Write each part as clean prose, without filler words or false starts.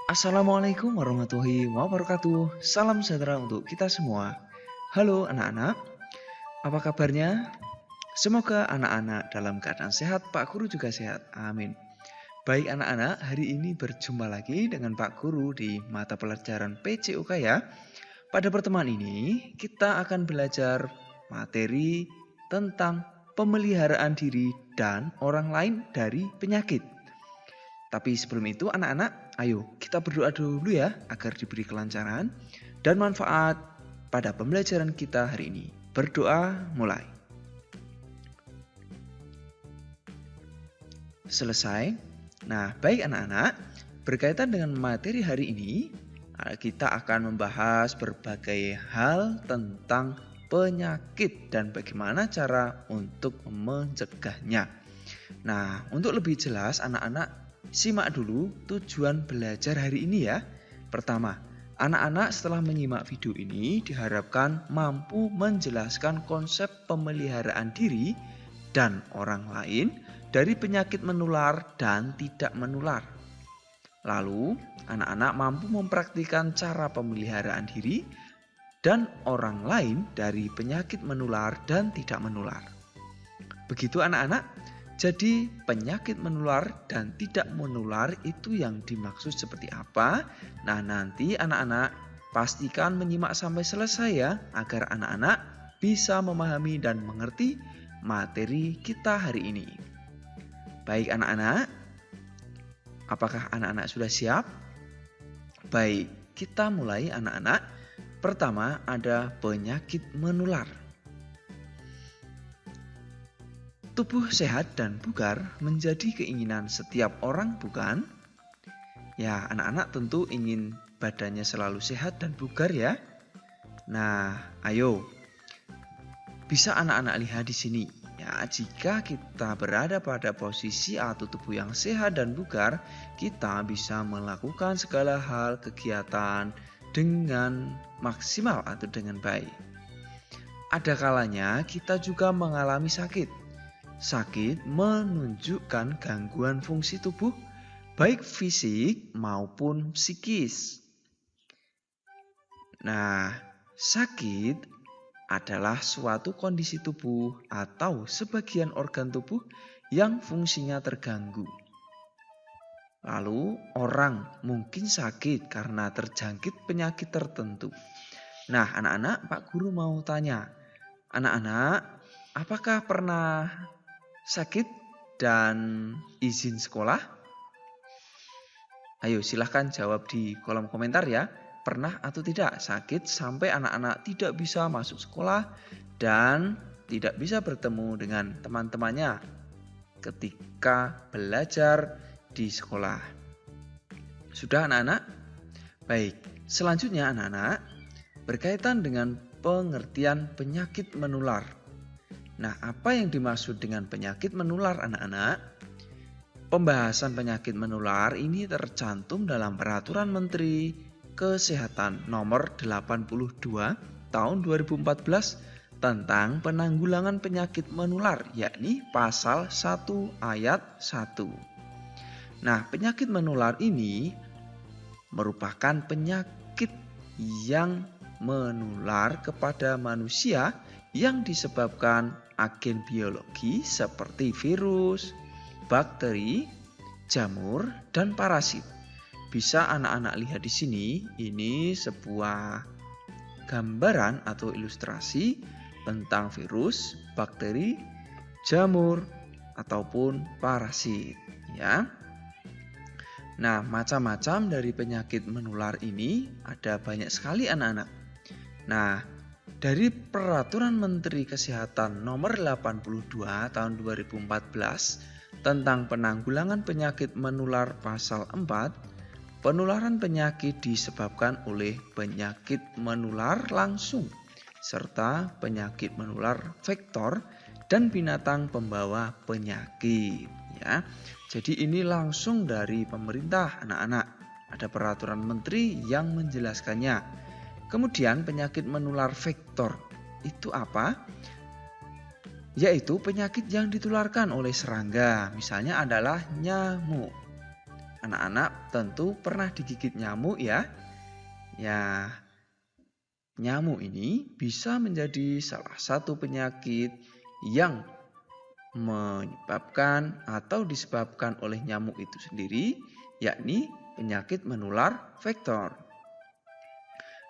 Assalamualaikum warahmatullahi wabarakatuh. Salam sejahtera untuk kita semua. Halo anak-anak, apa kabarnya? Semoga anak-anak dalam keadaan sehat, Pak Guru juga sehat. Amin. Baik anak-anak, hari ini berjumpa lagi dengan Pak Guru di mata pelajaran PCUK ya. Pada pertemuan ini, kita akan belajar materi tentang pemeliharaan diri dan orang lain dari penyakit. Tapi sebelum itu anak-anak, ayo kita berdoa dulu ya agar diberi kelancaran dan manfaat pada pembelajaran kita hari ini. Berdoa mulai. Selesai. Nah, baik anak-anak, berkaitan dengan materi hari ini, kita akan membahas berbagai hal tentang penyakit dan bagaimana cara untuk mencegahnya. Nah, untuk lebih jelas anak-anak simak dulu tujuan belajar hari ini ya. Pertama, anak-anak setelah menyimak video ini diharapkan mampu menjelaskan konsep pemeliharaan diri dan orang lain dari penyakit menular dan tidak menular. Lalu, anak-anak mampu mempraktikkan cara pemeliharaan diri dan orang lain dari penyakit menular dan tidak menular. Begitu anak-anak. Jadi penyakit menular dan tidak menular itu yang dimaksud seperti apa? Nah nanti anak-anak pastikan menyimak sampai selesai ya agar anak-anak bisa memahami dan mengerti materi kita hari ini. Baik anak-anak, apakah anak-anak sudah siap? Baik, kita mulai anak-anak. Pertama ada penyakit menular. Tubuh sehat dan bugar menjadi keinginan setiap orang, bukan? Ya, anak-anak tentu ingin badannya selalu sehat dan bugar ya. Nah, ayo. Bisa anak-anak lihat di sini. Ya, jika kita berada pada posisi atau tubuh yang sehat dan bugar, kita bisa melakukan segala hal kegiatan dengan maksimal atau dengan baik. Ada kalanya kita juga mengalami sakit. Sakit menunjukkan gangguan fungsi tubuh, baik fisik maupun psikis. Nah, sakit adalah suatu kondisi tubuh atau sebagian organ tubuh yang fungsinya terganggu. Lalu, orang mungkin sakit karena terjangkit penyakit tertentu. Nah, anak-anak, Pak Guru mau tanya, anak-anak, apakah pernah sakit dan izin sekolah? Ayo silahkan jawab di kolom komentar ya. Pernah atau tidak sakit sampai anak-anak tidak bisa masuk sekolah dan tidak bisa bertemu dengan teman-temannya ketika belajar di sekolah. Sudah anak-anak? Baik, selanjutnya anak-anak berkaitan dengan pengertian penyakit menular. Nah, apa yang dimaksud dengan penyakit menular anak-anak? Pembahasan penyakit menular ini tercantum dalam Peraturan Menteri Kesehatan Nomor 82 Tahun 2014 tentang penanggulangan penyakit menular, yakni Pasal 1 Ayat 1. Nah, penyakit menular ini merupakan penyakit yang menular kepada manusia yang disebabkan agen biologi seperti virus, bakteri, jamur, dan parasit. Bisa anak-anak lihat di sini, ini sebuah gambaran atau ilustrasi tentang virus, bakteri, jamur, ataupun parasit. Ya. Nah, macam-macam dari penyakit menular ini ada banyak sekali anak-anak. Nah, dari Peraturan Menteri Kesehatan Nomor 82 Tahun 2014 tentang penanggulangan penyakit menular Pasal 4, penularan penyakit disebabkan oleh penyakit menular langsung serta penyakit menular vektor dan binatang pembawa penyakit. Ya, jadi ini langsung dari pemerintah anak-anak. Ada peraturan menteri yang menjelaskannya. Kemudian penyakit menular vektor itu apa? Yaitu penyakit yang ditularkan oleh serangga, misalnya adalah nyamuk. anak-anak tentu pernah digigit nyamuk ya. Ya, nyamuk ini bisa menjadi salah satu penyakit yang menyebabkan atau disebabkan oleh nyamuk itu sendiri, yakni penyakit menular vektor.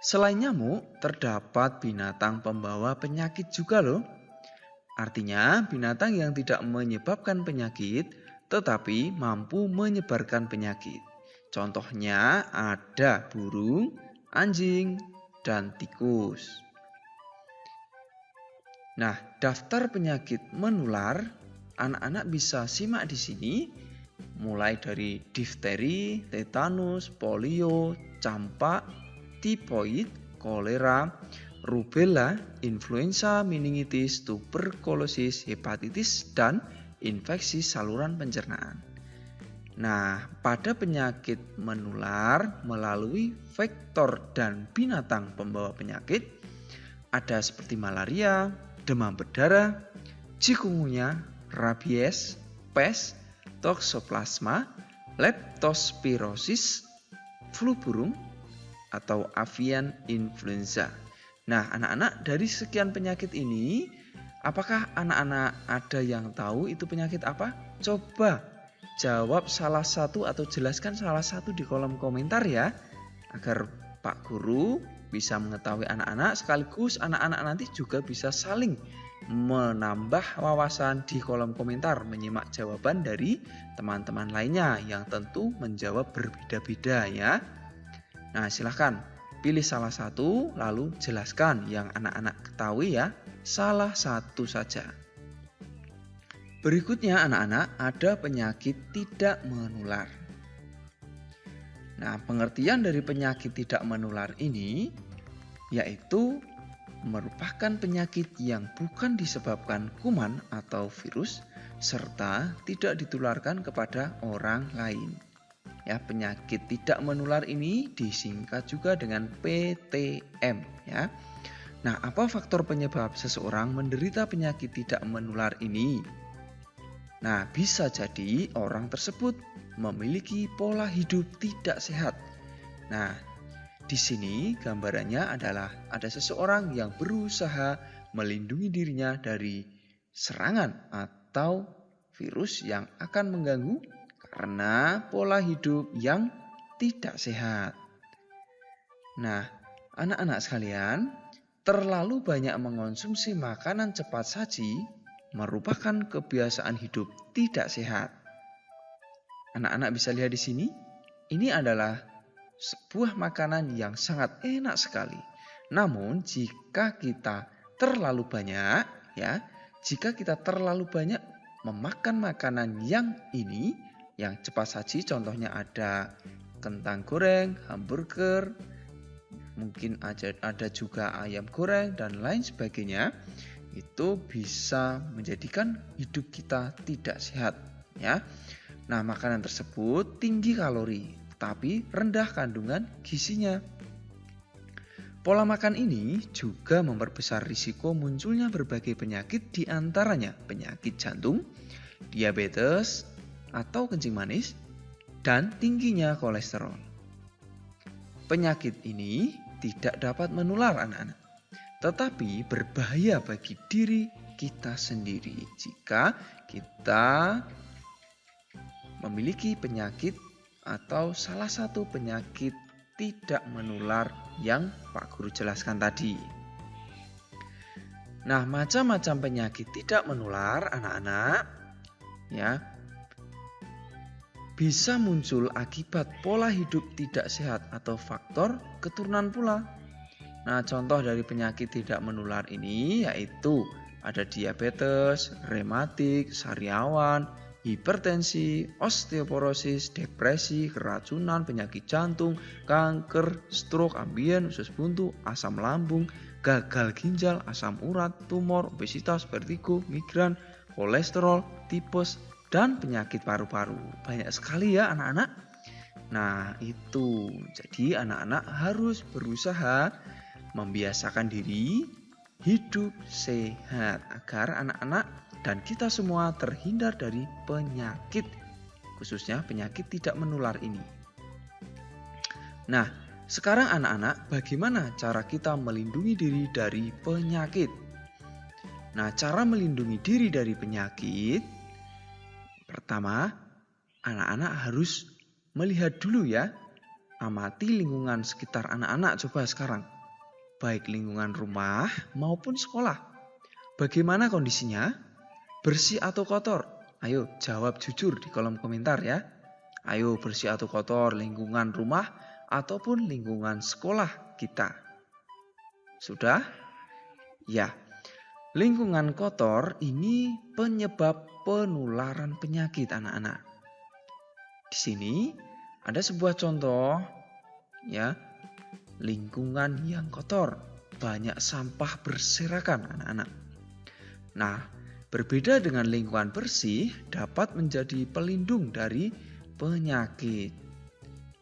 Selain nyamuk, terdapat binatang pembawa penyakit juga loh. Artinya, binatang yang tidak menyebabkan penyakit, tetapi mampu menyebarkan penyakit. Contohnya ada burung, anjing, dan tikus. Nah, daftar penyakit menular, anak-anak bisa simak di sini, mulai dari difteri, tetanus, polio, campak, tifoid, kolera, rubella, influenza, meningitis, tuberkulosis, hepatitis, dan infeksi saluran pencernaan. Nah, pada penyakit menular melalui vektor dan binatang pembawa penyakit, ada seperti malaria, demam berdarah, chikungunya, rabies, pes, toxoplasma, leptospirosis, flu burung, atau avian influenza. Nah, anak-anak, dari sekian penyakit ini, apakah anak-anak ada yang tahu itu penyakit apa? Coba jawab salah satu atau jelaskan salah satu di kolom komentar ya, agar Pak Guru bisa mengetahui anak-anak, sekaligus anak-anak nanti juga bisa saling menambah wawasan di kolom komentar, menyimak jawaban dari teman-teman lainnya yang tentu menjawab berbeda-beda ya. Nah, silahkan pilih salah satu lalu jelaskan yang anak-anak ketahui ya, salah satu saja. Berikutnya anak-anak, ada penyakit tidak menular. Nah, pengertian dari penyakit tidak menular ini yaitu merupakan penyakit yang bukan disebabkan kuman atau virus serta tidak ditularkan kepada orang lain. Ya, penyakit tidak menular ini disingkat juga dengan PTM ya. Nah, apa faktor penyebab seseorang menderita penyakit tidak menular ini? Nah, bisa jadi orang tersebut memiliki pola hidup tidak sehat. Nah, di sini gambarannya adalah ada seseorang yang berusaha melindungi dirinya dari serangan atau virus yang akan mengganggu karena pola hidup yang tidak sehat. Nah, anak-anak sekalian, terlalu banyak mengonsumsi makanan cepat saji merupakan kebiasaan hidup tidak sehat. Anak-anak bisa lihat di sini, ini adalah sebuah makanan yang sangat enak sekali. Namun jika kita terlalu banyak memakan makanan yang ini, yang cepat saji, contohnya ada kentang goreng, hamburger, mungkin ada juga ayam goreng dan lain sebagainya, itu bisa menjadikan hidup kita tidak sehat ya. Nah, makanan tersebut tinggi kalori tapi rendah kandungan gizinya. Pola makan ini juga memperbesar risiko munculnya berbagai penyakit, di antaranya penyakit jantung, diabetes atau kencing manis, dan tingginya kolesterol. Penyakit ini tidak dapat menular anak-anak, tetapi berbahaya bagi diri kita sendiri jika kita memiliki penyakit atau salah satu penyakit tidak menular yang Pak Guru jelaskan tadi. Nah, macam-macam penyakit tidak menular anak-anak ya bisa muncul akibat pola hidup tidak sehat atau faktor keturunan pula. Nah, contoh dari penyakit tidak menular ini yaitu ada diabetes, rematik, sariawan, hipertensi, osteoporosis, depresi, keracunan, penyakit jantung, kanker, stroke, ambien, usus buntu, asam lambung, gagal ginjal, asam urat, tumor, obesitas, vertigo, migran, kolesterol, tipes, dan penyakit paru-paru. Banyak sekali ya anak-anak. Nah, itu. Jadi anak-anak harus berusaha membiasakan diri hidup sehat agar anak-anak dan kita semua terhindar dari penyakit, khususnya penyakit tidak menular ini. Nah, sekarang anak-anak, bagaimana cara kita melindungi diri dari penyakit? Nah, cara melindungi diri dari penyakit, pertama, anak-anak harus melihat dulu ya, amati lingkungan sekitar anak-anak coba sekarang. Baik lingkungan rumah maupun sekolah. Bagaimana kondisinya? Bersih atau kotor? Ayo jawab jujur di kolom komentar ya. Ayo bersih atau kotor lingkungan rumah ataupun lingkungan sekolah kita. Sudah? Ya. Lingkungan kotor ini penyebab penularan penyakit anak-anak. Di sini ada sebuah contoh ya. Lingkungan yang kotor, banyak sampah berserakan anak-anak. Nah, berbeda dengan lingkungan bersih dapat menjadi pelindung dari penyakit.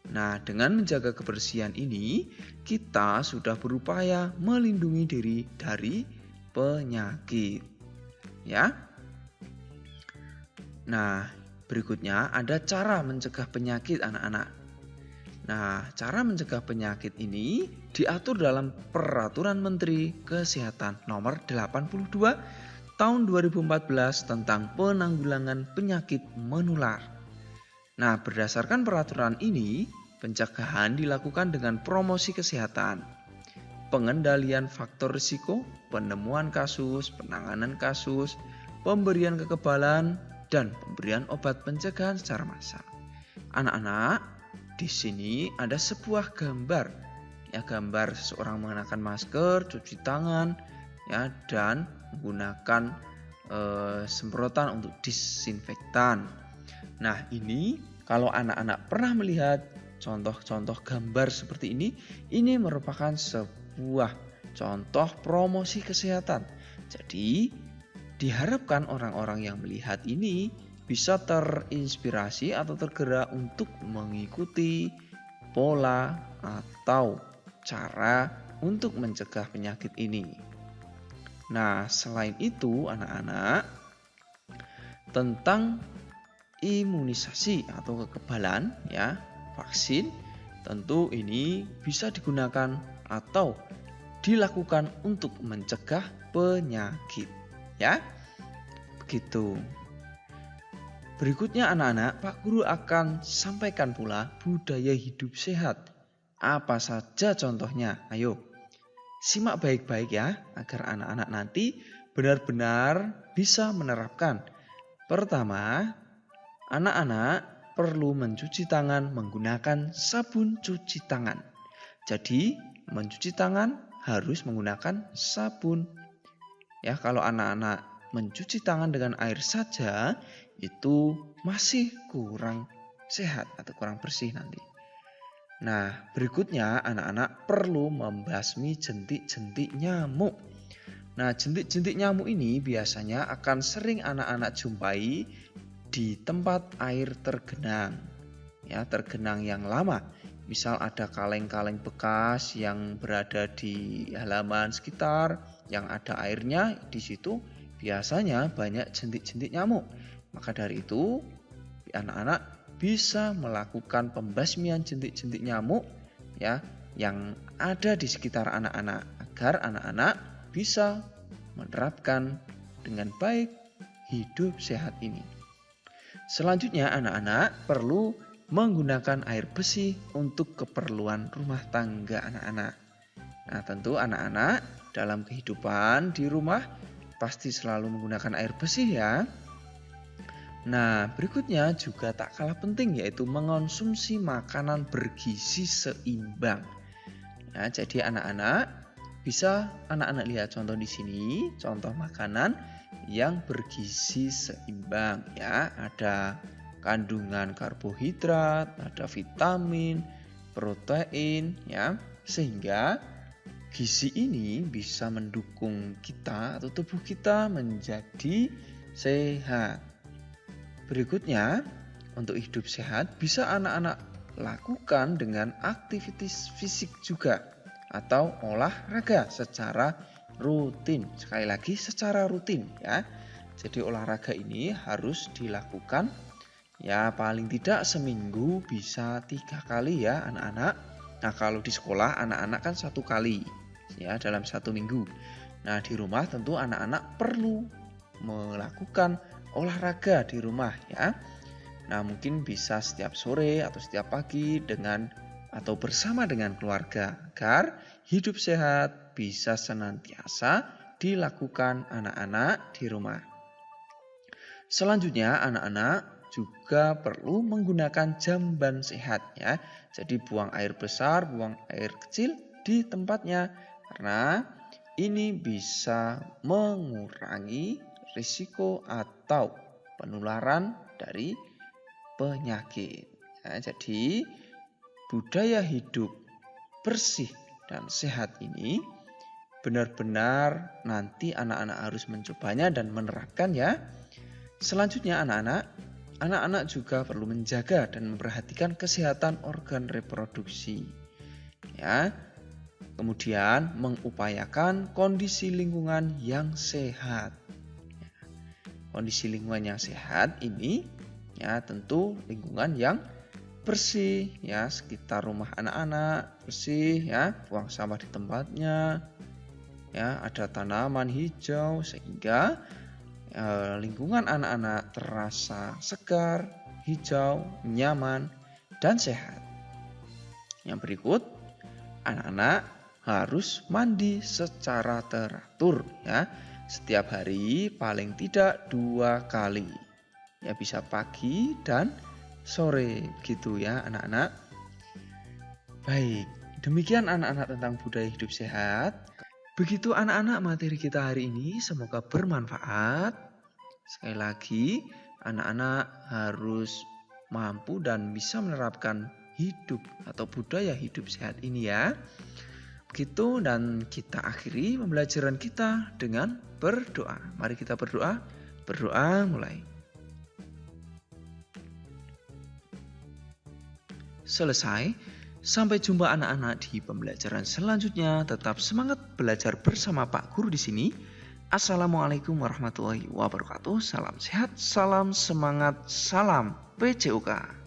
Nah, dengan menjaga kebersihan ini, kita sudah berupaya melindungi diri dari penyakit. Ya. Nah, berikutnya ada cara mencegah penyakit anak-anak. Nah, cara mencegah penyakit ini diatur dalam Peraturan Menteri Kesehatan Nomor 82 Tahun 2014 tentang penanggulangan penyakit menular. Nah, berdasarkan peraturan ini, pencegahan dilakukan dengan promosi kesehatan, pengendalian faktor risiko, penemuan kasus, penanganan kasus, pemberian kekebalan, dan pemberian obat pencegahan secara massal. Anak-anak, di sini ada sebuah gambar, ya gambar seseorang mengenakan masker, cuci tangan, ya dan menggunakan semprotan untuk disinfektan. Nah ini kalau anak-anak pernah melihat contoh-contoh gambar seperti ini merupakan sebuah contoh promosi kesehatan. Jadi diharapkan orang-orang yang melihat ini bisa terinspirasi atau tergerak untuk mengikuti pola atau cara untuk mencegah penyakit ini. Nah, selain itu anak-anak, tentang imunisasi atau kekebalan ya, vaksin tentu ini bisa digunakan atau dilakukan untuk mencegah penyakit ya. Begitu. Berikutnya anak-anak, Pak Guru akan sampaikan pula budaya hidup sehat. Apa saja contohnya? Ayo, simak baik-baik ya, agar anak-anak nanti benar-benar bisa menerapkan. Pertama, anak-anak perlu mencuci tangan menggunakan sabun cuci tangan. Jadi, mencuci tangan harus menggunakan sabun. Ya, kalau anak-anak mencuci tangan dengan air saja, itu masih kurang sehat atau kurang bersih nanti. Nah, berikutnya anak-anak perlu membasmi jentik-jentik nyamuk. Nah, jentik-jentik nyamuk ini biasanya akan sering anak-anak jumpai di tempat air tergenang. Ya, tergenang yang lama. Misal ada kaleng-kaleng bekas yang berada di halaman sekitar yang ada airnya, di situ biasanya banyak jentik-jentik nyamuk. Maka dari itu, anak-anak bisa melakukan pembasmian jentik-jentik nyamuk ya yang ada di sekitar anak-anak agar anak-anak bisa menerapkan dengan baik hidup sehat ini. Selanjutnya anak-anak perlu menggunakan air bersih untuk keperluan rumah tangga anak-anak. Nah, tentu anak-anak dalam kehidupan di rumah pasti selalu menggunakan air bersih ya. Nah, berikutnya juga tak kalah penting yaitu mengonsumsi makanan bergizi seimbang. Ya, jadi anak-anak lihat contoh di sini, contoh makanan yang bergizi seimbang ya. Ada kandungan karbohidrat, ada vitamin, protein ya. Sehingga gizi ini bisa mendukung kita atau tubuh kita menjadi sehat. Berikutnya, untuk hidup sehat bisa anak-anak lakukan dengan aktivitas fisik juga atau olahraga secara rutin. Sekali lagi secara rutin ya. Jadi olahraga ini harus dilakukan Ya paling tidak seminggu bisa 3 kali ya anak-anak. Nah kalau di sekolah anak-anak kan 1 kali ya dalam 1 minggu. Nah di rumah tentu anak-anak perlu melakukan olahraga di rumah ya. Nah mungkin bisa setiap sore atau setiap pagi dengan atau bersama dengan keluarga agar hidup sehat bisa senantiasa dilakukan anak-anak di rumah. Selanjutnya anak-anak juga perlu menggunakan jamban sehat ya. Jadi buang air besar, buang air kecil di tempatnya karena ini bisa mengurangi risiko atau penularan dari penyakit. Ya, jadi budaya hidup bersih dan sehat ini benar-benar nanti anak-anak harus mencobanya dan menerapkan ya. Selanjutnya anak-anak juga perlu menjaga dan memperhatikan kesehatan organ reproduksi. Ya. Kemudian mengupayakan kondisi lingkungan yang sehat. Kondisi lingkungan yang sehat ini ya tentu lingkungan yang bersih ya, sekitar rumah anak-anak bersih ya, buang sampah di tempatnya. Ya, ada tanaman hijau sehingga lingkungan anak-anak terasa segar, hijau, nyaman, dan sehat. Yang berikut, anak-anak harus mandi secara teratur ya. Setiap hari paling tidak 2 kali. Ya bisa pagi dan sore gitu ya anak-anak. Baik, demikian anak-anak tentang budaya hidup sehat. Begitu anak-anak materi kita hari ini, semoga bermanfaat. Sekali lagi, anak-anak harus mampu dan bisa menerapkan hidup atau budaya hidup sehat ini ya. Begitu dan kita akhiri pembelajaran kita dengan berdoa. Mari kita berdoa. Berdoa mulai. Selesai. Sampai jumpa anak-anak di pembelajaran selanjutnya. Tetap semangat belajar bersama Pak Guru di sini. Assalamualaikum warahmatullahi wabarakatuh. Salam sehat, salam semangat, salam PCUK.